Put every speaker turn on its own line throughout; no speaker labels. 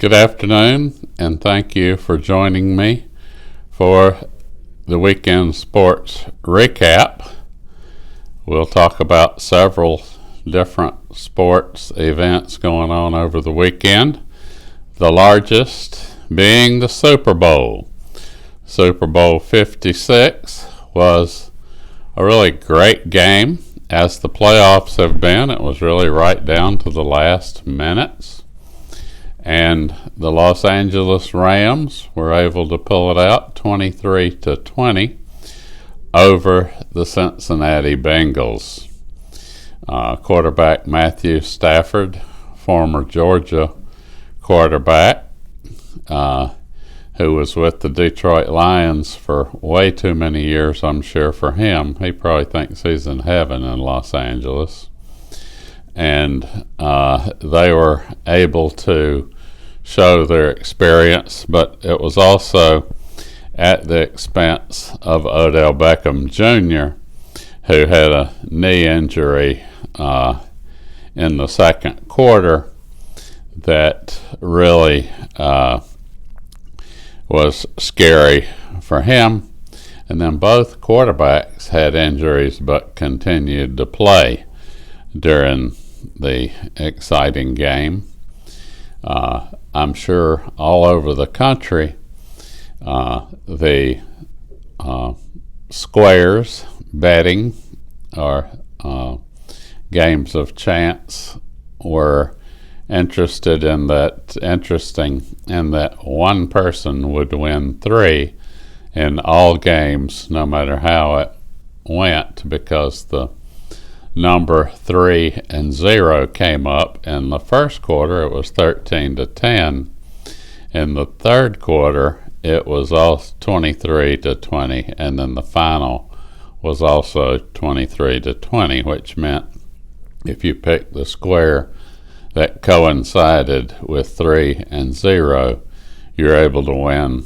Good afternoon, and thank you for joining me for the weekend sports recap. We'll talk about several different sports events going on over the weekend, the largest being the Super Bowl. Super Bowl 56 was a really great game. As the playoffs have been, it was really right down to the last minutes. And the Los Angeles Rams were able to pull it out 23-20 over the Cincinnati Bengals. Quarterback Matthew Stafford, former Georgia quarterback, who was with the Detroit Lions for way too many years, I'm sure, for him. He probably thinks he's in heaven in Los Angeles. And they were able to show their experience, but it was also at the expense of Odell Beckham Jr., who had a knee injury in the second quarter that really was scary for him. And then both quarterbacks had injuries but continued to play during the exciting game. I'm sure all over the country, the squares betting or games of chance were interesting in that one person would win three in all games, no matter how it went, because the number 3 and 0 came up. In the first quarter, it was 13-10. In the third quarter, it was also 23-20, and then the final was also 23-20, which meant if you picked the square that coincided with 3 and 0, you're able to win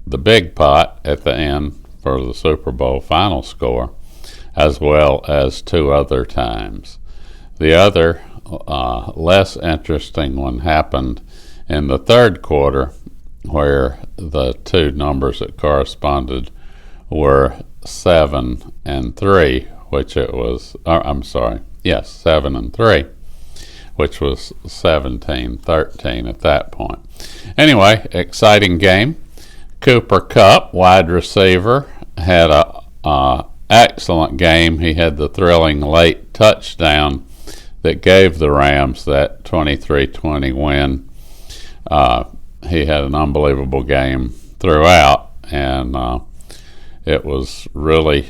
the big pot at the end for the Super Bowl final score, as well as two other times. The other less interesting one happened in the third quarter, where the two numbers that corresponded were 7 and 3, which it was, 7 and 3, which was 17-13 at that point. Anyway, exciting game. Cooper Kupp, wide receiver, had a excellent game. He had the thrilling late touchdown that gave the Rams that 23-20 win. He had an unbelievable game throughout, and it was really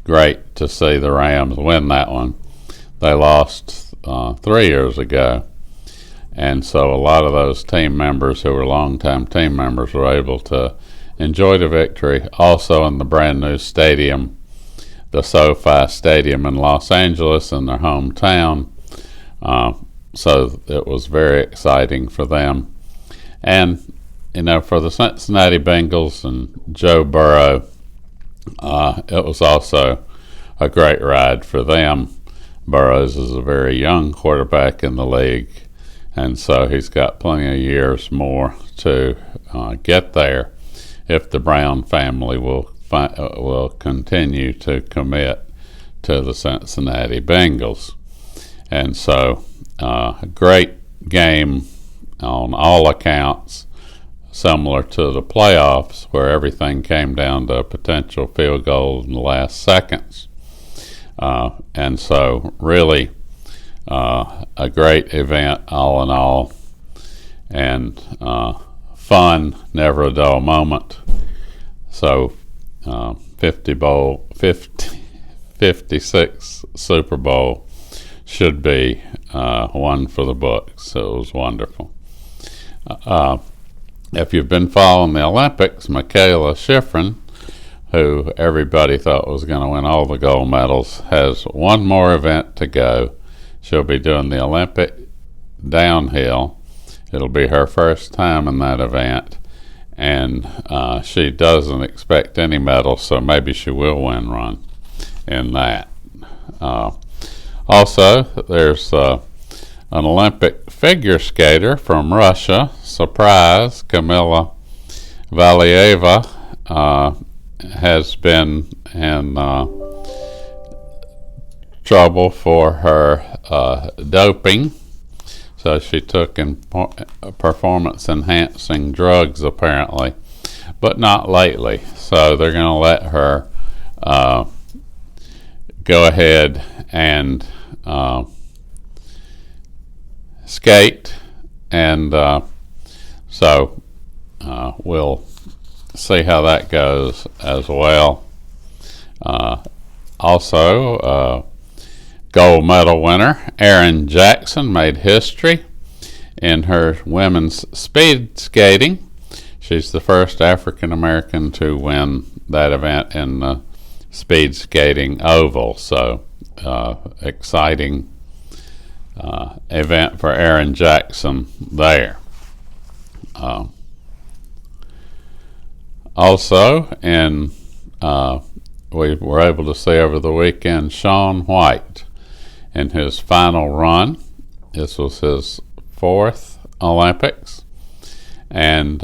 great to see the Rams win that one. They lost 3 years ago, and so a lot of those team members who were longtime team members were able to enjoy the victory. Also in the brand new stadium, the SoFi Stadium in Los Angeles, in their hometown. So it was very exciting for them. And, for the Cincinnati Bengals and Joe Burrow, it was also a great ride for them. Burrows is a very young quarterback in the league, and so he's got plenty of years more to get there if the Brown family will continue to commit to the Cincinnati Bengals. And so a great game on all accounts, similar to the playoffs, where everything came down to a potential field goal in the last seconds. And so really a great event all in all, and fun, never a dull moment. So 56 Super Bowl should be one for the books. So it was wonderful. If you've been following the Olympics, Michaela Schifrin, who everybody thought was going to win all the gold medals, has one more event to go. She'll be doing the Olympic downhill. It'll be her first time in that event, and she doesn't expect any medals, so maybe she will win one in that. Also, there's an Olympic figure skater from Russia, surprise, Kamila Valieva, has been in trouble for her doping. So she took performance-enhancing drugs, apparently, but not lately. So they're going to let her go ahead and skate, and so we'll see how that goes as well. Also, gold medal winner Erin Jackson made history in her women's speed skating. She's the first African American to win that event in the speed skating oval. So exciting event for Erin Jackson there. Also, we were able to see over the weekend Shaun White in his final run. This was his 4th Olympics, and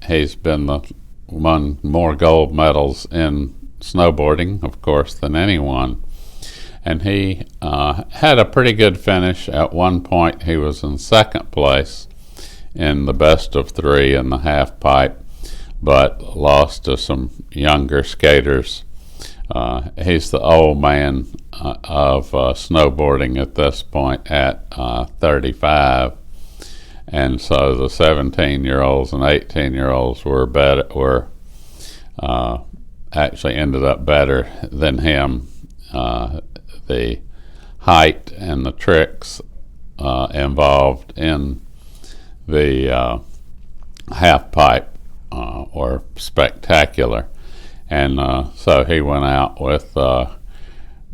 he's won more gold medals in snowboarding, of course, than anyone. And he had a pretty good finish. At one point, he was in 2nd place in the best of 3 in the half pipe, but lost to some younger skaters. He's the old man of snowboarding at this point at 35, and so the 17-year-olds and 18-year-olds were actually ended up better than him. The height and the tricks involved in the half pipe were spectacular. And so he went out with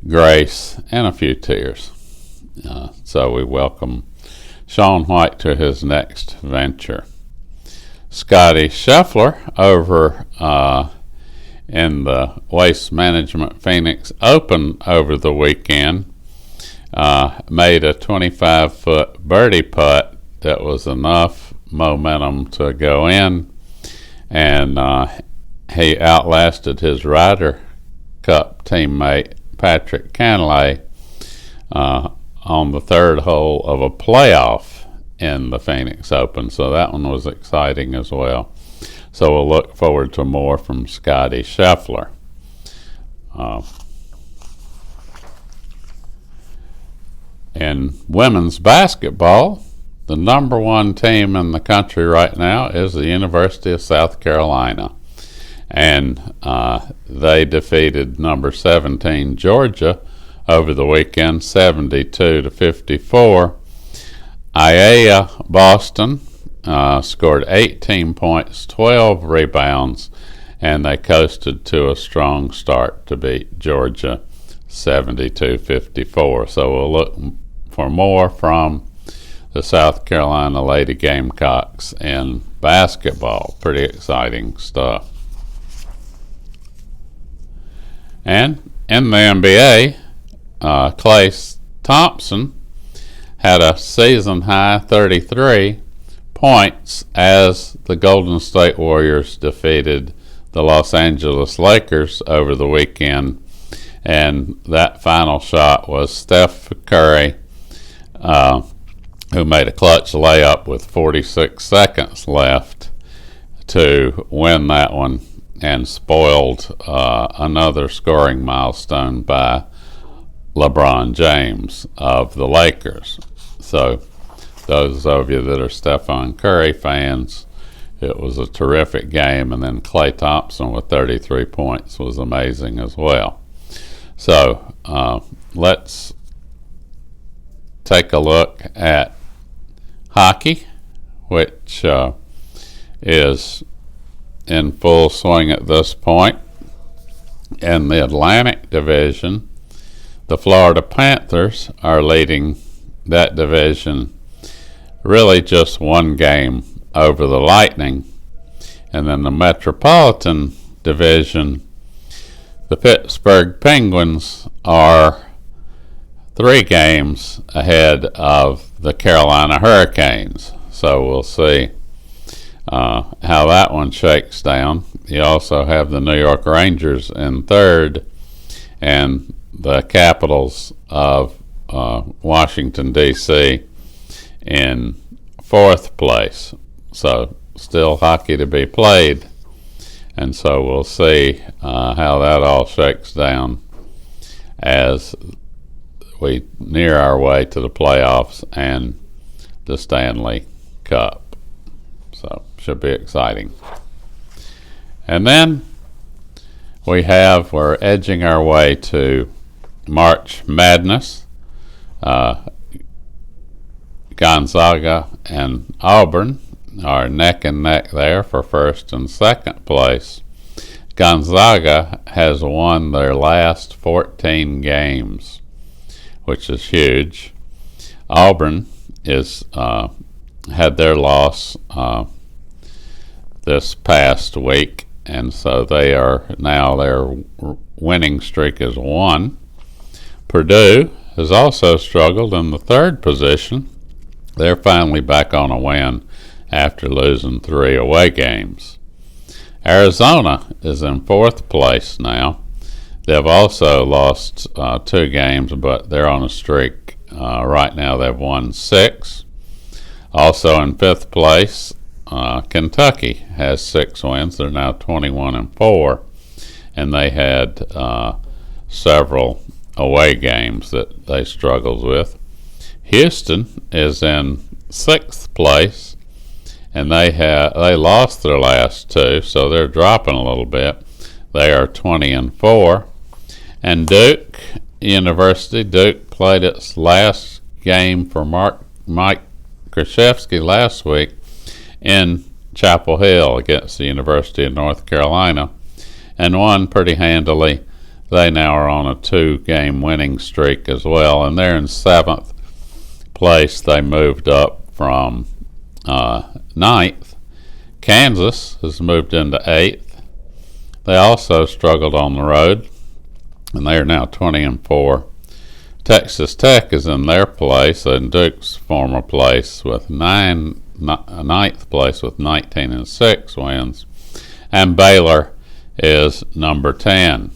grace and a few tears. So we welcome Shaun White to his next venture. Scotty Scheffler over in the Waste Management Phoenix Open over the weekend made a 25-foot birdie putt that was enough momentum to go in, and he outlasted his Ryder Cup teammate Patrick Cantlay on the 3rd hole of a playoff in the Phoenix Open. So that one was exciting as well. So we'll look forward to more from Scotty Scheffler. In women's basketball, the number 1 team in the country right now is the University of South Carolina. And they defeated number 17 Georgia over the weekend, 72-54. Iea Boston scored 18 points, 12 rebounds, and they coasted to a strong start to beat Georgia 72-54. So we'll look for more from the South Carolina Lady Gamecocks in basketball. Pretty exciting stuff. And in the NBA, Klay Thompson had a season-high 33 points as the Golden State Warriors defeated the Los Angeles Lakers over the weekend. And that final shot was Steph Curry, who made a clutch layup with 46 seconds left to win that one, and spoiled another scoring milestone by LeBron James of the Lakers. So those of you that are Stephen Curry fans, it was a terrific game, and then Klay Thompson with 33 points was amazing as well. So let's take a look at hockey, which is in full swing at this point. In the Atlantic Division, the Florida Panthers are leading that division really just one game over the Lightning. And then the Metropolitan Division, the Pittsburgh Penguins are 3 games ahead of the Carolina Hurricanes. So we'll see how that one shakes down. You also have the New York Rangers in 3rd and the Capitals of Washington, D.C. in 4th place. So still hockey to be played. And so we'll see how that all shakes down as we near our way to the playoffs and the Stanley Cup. So should be exciting. And then we're edging our way to March Madness. Gonzaga and Auburn are neck and neck there for 1st and 2nd place. Gonzaga has won their last 14 games, which is huge. Auburn is had their loss this past week, and so their winning streak is 1. Purdue has also struggled in the 3rd position. They're finally back on a win after losing 3 away games. Arizona is in 4th place now. They've also lost 2 games, but they're on a streak. Right now they've won 6. Also in 5th place, Kentucky has 6 wins. They're now 21-4, and they had several away games that they struggled with. Houston is in 6th place, and they lost their last 2, so they're dropping a little bit. They are 20-4. And Duke University, Duke played its last game for Mike Krzyzewski last week in Chapel Hill against the University of North Carolina and won pretty handily. They now are on a 2-game winning streak as well, and they're in 7th place. They moved up from 9th. Kansas has moved into 8th. They also struggled on the road, and they are now 20-4. Texas Tech is in their place, and Duke's former place with 9th place with 19-6 wins, and Baylor is number 10.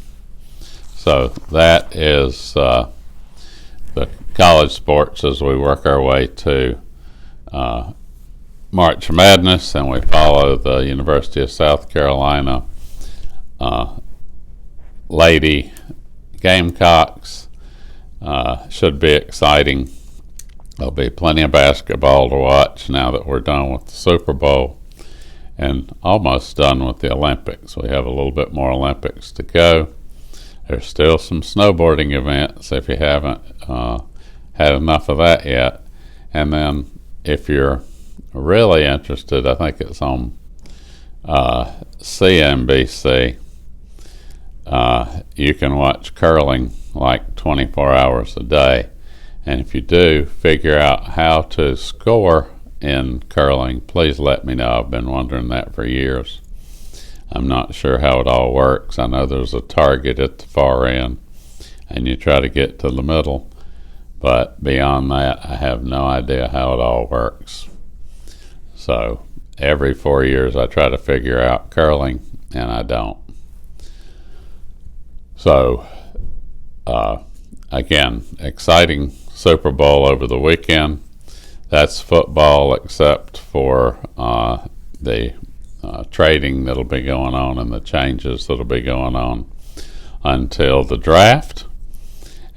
So that is the college sports as we work our way to March Madness, and we follow the University of South Carolina Lady Gamecocks. Should be exciting. There'll be plenty of basketball to watch now that we're done with the Super Bowl and almost done with the Olympics. We have a little bit more Olympics to go. There's still some snowboarding events if you haven't had enough of that yet. And then if you're really interested, I think it's on CNBC. You can watch curling like 24 hours a day. And if you do figure out how to score in curling, please let me know. I've been wondering that for years. I'm not sure how it all works. I know there's a target at the far end, and you try to get to the middle. But beyond that, I have no idea how it all works. So every 4 years I try to figure out curling, and I don't. So, again, exciting Super Bowl over the weekend. That's football except for the trading that'll be going on and the changes that'll be going on until the draft.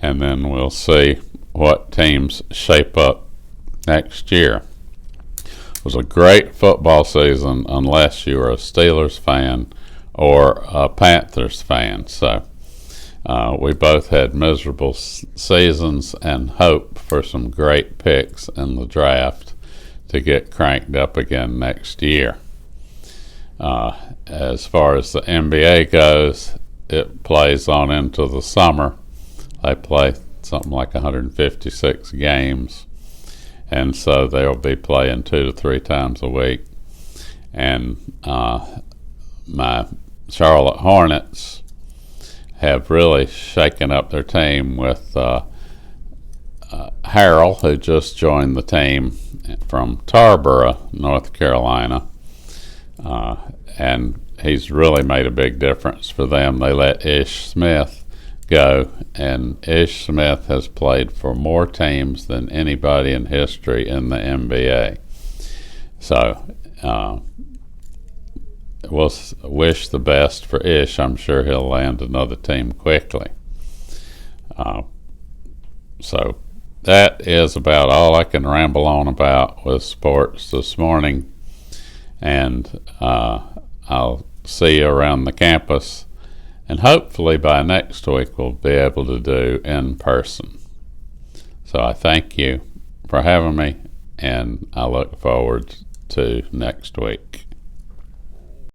And then we'll see what teams shape up next year. It was a great football season unless you were a Steelers fan or a Panthers fan. So we both had miserable seasons and hope for some great picks in the draft to get cranked up again next year. As far as the NBA goes, it plays on into the summer. They play something like 156 games, and so they'll be playing 2 to 3 times a week. And my Charlotte Hornets have really shaken up their team with Harold, who just joined the team from Tarboro, North Carolina. And he's really made a big difference for them. They let Ish Smith go, and Ish Smith has played for more teams than anybody in history in the NBA. So we'll wish the best for Ish. I'm sure he'll land another team quickly. So that is about all I can ramble on about with sports this morning. And I'll see you around the campus. And hopefully by next week we'll be able to do in person. So I thank you for having me, and I look forward to next week.